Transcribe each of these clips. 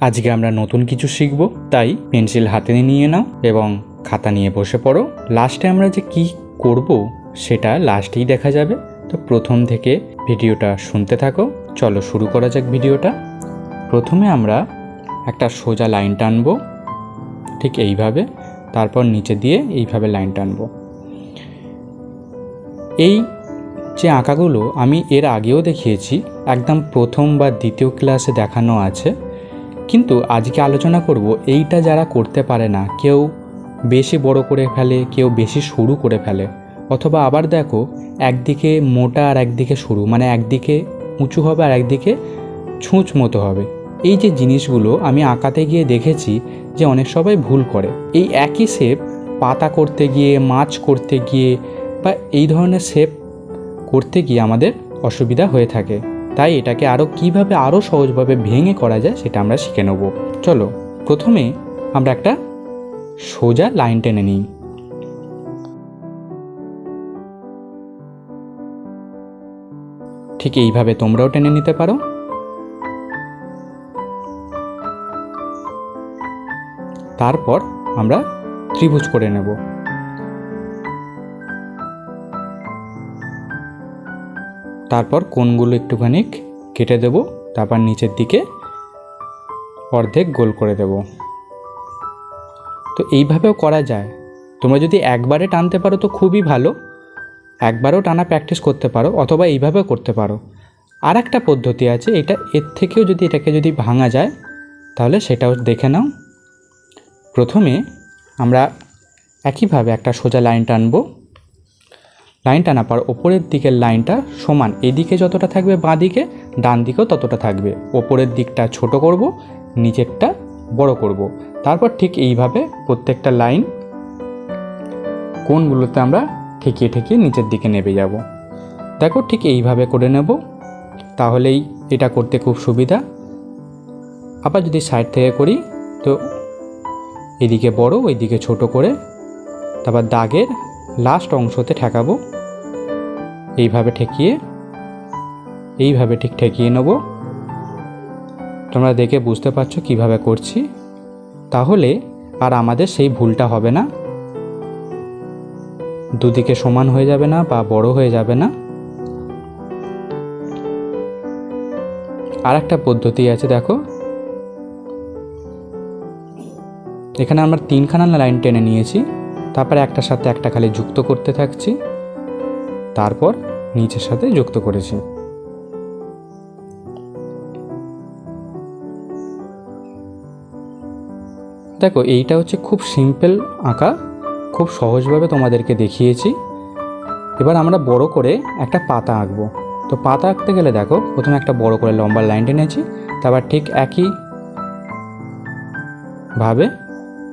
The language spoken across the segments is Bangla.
আজকে আমরা নতুন কিছু শিখব, তাই পেন্সিল হাতে নিয়ে নাও এবং খাতা নিয়ে বসে পড়ো। লাস্টে আমরা যে কি করব সেটা লাস্টেই দেখা যাবে, তো প্রথম থেকে ভিডিওটা শুনতে থাকো। চলো শুরু করা যাক ভিডিওটা। প্রথমে আমরা একটা সোজা লাইন টানবো ঠিক এইভাবে, তারপর নিচে দিয়ে এইভাবে লাইন টানবো। এই যে আঁকাগুলো আমি এর আগেও দেখিয়েছি, একদম প্রথম বা দ্বিতীয় ক্লাসে দেখানো আছে, কিন্তু আজকে আলোচনা করব এইটা যারা করতে পারে না, কেউ বেশি বড় করে ফেলে, কেউ বেশি সরু করে ফেলে, অথবা আবার দেখো একদিকে মোটা আর একদিকে সরু, মানে একদিকে উঁচু হবে আর একদিকে ছুঁচ মতো হবে। এই যে জিনিসগুলো আমি আঁকাতে গিয়ে দেখেছি যে অনেক সবাই ভুল করে। এই একই শেপ পাতা করতে গিয়ে, মাছ করতে গিয়ে বা এই ধরনের শেপ করতে গিয়ে আমাদের অসুবিধা হয়ে থাকে। তাই এটাকে কীভাবে আরও সহজভাবে ভেঙে করা যায় সেটা আমরা শিখে নেব। চলো প্রথমে আমরা একটা সোজা লাইন টেনে নিই। ঠিক এইভাবে তোমরাও টেনে নিতে পারো। তারপর আমরা ত্রিভুজ করে নেব। তারপর কোণগুলো একটুখানি কেটে দেব, তারপর নিচের দিকে অর্ধেক গোল করে দেব। তো এইভাবেও করা যায়। তোমরা যদি একবারে টানতে পারো তো খুবই ভালো, একবারও টানা প্র্যাকটিস করতে পারো, অথবা এইভাবেও করতে পারো। আর একটা পদ্ধতি আছে, এর থেকেও যদি এটাকে ভাঙা যায় তাহলে সেটাও দেখে নাও। প্রথমে আমরা একইভাবে একটা সোজা লাইন টানবো। লাইন টানার পর ওপরের দিকের লাইনটা সমান, এদিকে যতটা থাকবে বাঁ দিকে, ডান দিকেও ততটা থাকবে। ওপরের দিকটা ছোট করব, নিচেরটা বড় করব। তারপর ঠিক এইভাবে প্রত্যেকটা লাইন কোণগুলোতে আমরা ঠেকিয়ে ঠেকিয়ে নিচের দিকে নেমে যাব। দেখো ঠিক এইভাবে করে নেব, তাহলেই এটা করতে খুব সুবিধা। আবার যদি সাইড থেকে করি তো এদিকে বড়, ওইদিকে ছোট করে তারপর দাগের লাস্ট অংশতে ঠেকাবো। এইভাবে ঠিক ঠেকিয়ে নেব। তোমরা দেখে বুঝতে পারছো কিভাবে করছি, তাহলে আর আমাদের সেই ভুলটা হবে না, দুদিকে সমান হয়ে যাবে না বা বড় হয়ে যাবে না। আর একটা পদ্ধতি আছে, দেখো এখানে আমরা 3খানা লাইন টেনে নিয়েছি, তারপরে একটার সাথে একটা খালি যুক্ত করতে থাকছি, তারপর নিচের সাথে যুক্ত করেছি। দেখো এইটা হচ্ছে খুব সিম্পল আঁকা, খুব সহজভাবে তোমাদেরকে দেখিয়েছি। এবার আমরা বড় করে একটা পাতা আঁকবো। তো পাতা আঁকতে গেলে দেখো প্রথমে একটা বড় করে লম্বা লাইন টেনেছি, তারপর ঠিক একইভাবে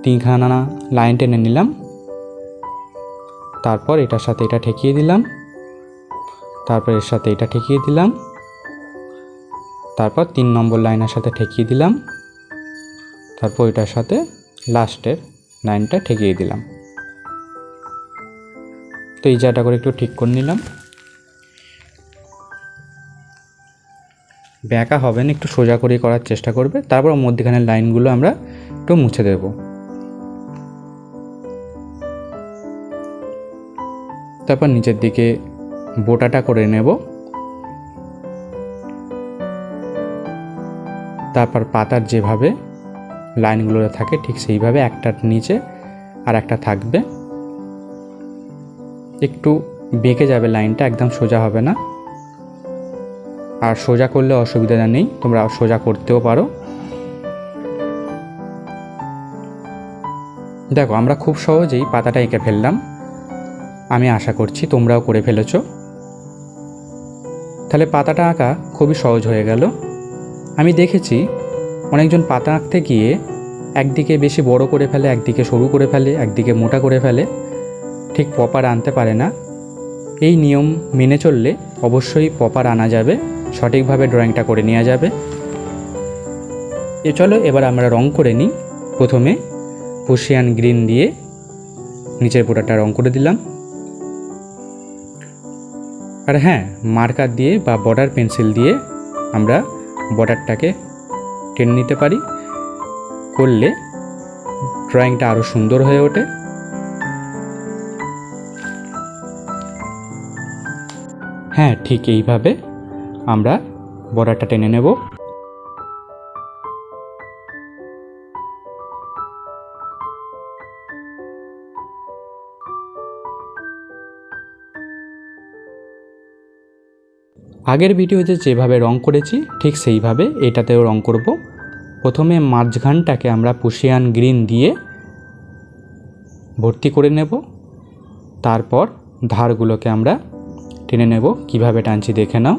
3খানা লাইন টেনে নিলাম, তারপর এটার সাথে এটা ঠেকিয়ে দিলাম, তারপর এর সাথে এটা ঠেকিয়ে দিলাম, তারপর 3 নম্বর লাইনের সাথে ঠেকিয়ে দিলাম, তারপর এটার সাথে লাস্টের লাইনটা ঠেকিয়ে দিলাম। তো এই জায়গাটা করে একটু ঠিক করে নিলাম। ব্যাঁকা হবে না, একটু সোজা করে করার চেষ্টা করবে। তারপর মধ্যখানের লাইনগুলো আমরা একটু মুছে দেব। তারপর নিচের দিকে বোটাটা করে নেব। তারপর পাতার যেভাবে লাইনগুলো থাকে ঠিক সেইভাবে একটার নিচে আর একটা থাকবে। একটু বেঁকে যাবে লাইনটা, একদম সোজা হবে না। আর সোজা করলে অসুবিধা নেই, তোমরা সোজা করতেও পারো। দেখো আমরা খুব সহজেই পাতাটা এঁকে ফেললাম। আমি আশা করছি তোমরাও করে ফেলেছো। তাহলে পাতাটা আঁকা খুবই সহজ হয়ে গেল। আমি দেখেছি অনেকজন পাতা আঁকতে গিয়ে একদিকে বেশি বড় করে ফেলে, একদিকে সরু করে ফেলে, একদিকে মোটা করে ফেলে, ঠিক প্রপার আনতে পারে না। এই নিয়ম মেনে চললে অবশ্যই প্রপার আনা যাবে, সঠিকভাবে ড্রয়িংটা করে নেওয়া যাবে। চলো এবার আমরা রং করে নিই। প্রথমে প্রুশিয়ান গ্রিন দিয়ে নিচের বোর্ডারটা রং করে দিলাম। আর হ্যাঁ, মার্কার দিয়ে বা বর্ডার পেন্সিল দিয়ে আমরা বর্ডারটাকে টেনে নিতে পারি। করলে ড্রয়িংটা আরও সুন্দর হয়ে ওঠে। হ্যাঁ, ঠিক এইভাবে আমরা বর্ডারটা টেনে নেব। আগের ভিডিওতে যেভাবে রং করেছি ঠিক সেইভাবে এটাতেও রং করব। প্রথমে মাঝখানটাকে আমরা পুশিয়ান গ্রিন দিয়ে ভর্তি করে নেব, তারপর ধারগুলোকে আমরা টেনে নেব। কিভাবে টানছি দেখে নাও।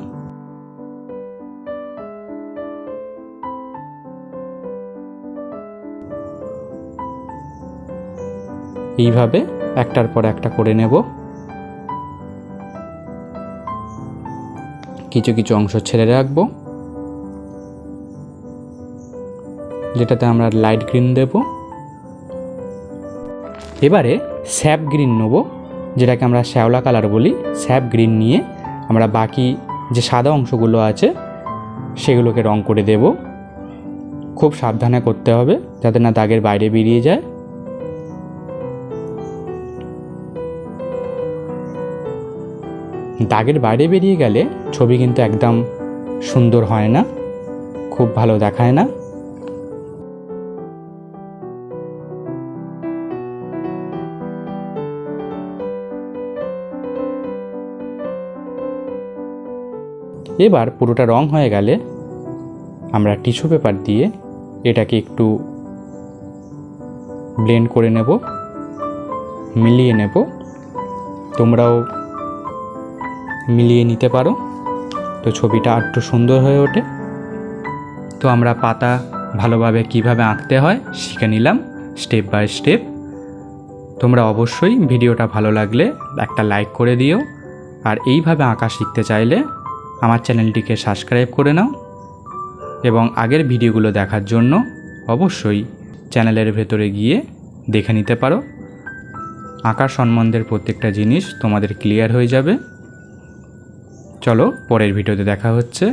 এইভাবে একটার পর একটা করে নেব। কিছু কিছু অংশ ছেড়ে রাখবো, যেটাতে আমরা লাইট গ্রিন দেব। এবারে স্যাপ গ্রিন নেব, যেটাকে আমরা শ্যাওলা কালার বলি। স্যাপ গ্রিন নিয়ে আমরা বাকি যে সাদা অংশগুলো আছে সেগুলোকে রং করে দেব। খুব সাবধানে করতে হবে যাতে না দাগের বাইরে বেরিয়ে যায়। দাগের বাইরে বেরিয়ে গেলে ছবি কিন্তু একদম সুন্দর হয় না, খুব ভালো দেখায় না। এবার পুরোটা রং হয়ে গেলে আমরা টিস্যু পেপার দিয়ে এটাকে একটু ব্লেন্ড করে নেব, মিলিয়ে নেব। তোমরাও মিলিয়ে নিতে পারো, তো ছবিটা একটু সুন্দর হয়ে ওঠে। তো আমরা পাতা ভালোভাবে কিভাবে আঁকতে হয় শিখে নিলাম স্টেপ বাই স্টেপ। তোমরা অবশ্যই ভিডিওটা ভালো লাগলে একটা লাইক করে দিও, আর এইভাবে আঁকা শিখতে চাইলে আমার চ্যানেলটিকে সাবস্ক্রাইব করে নাও, এবং আগের ভিডিওগুলো দেখার জন্য অবশ্যই চ্যানেলের ভেতরে গিয়ে দেখে নিতে পারো। আঁকার সম্বন্ধের প্রত্যেকটা জিনিস তোমাদের ক্লিয়ার হয়ে যাবে। চলো পরের ভিডিওতে দেখা হচ্ছে।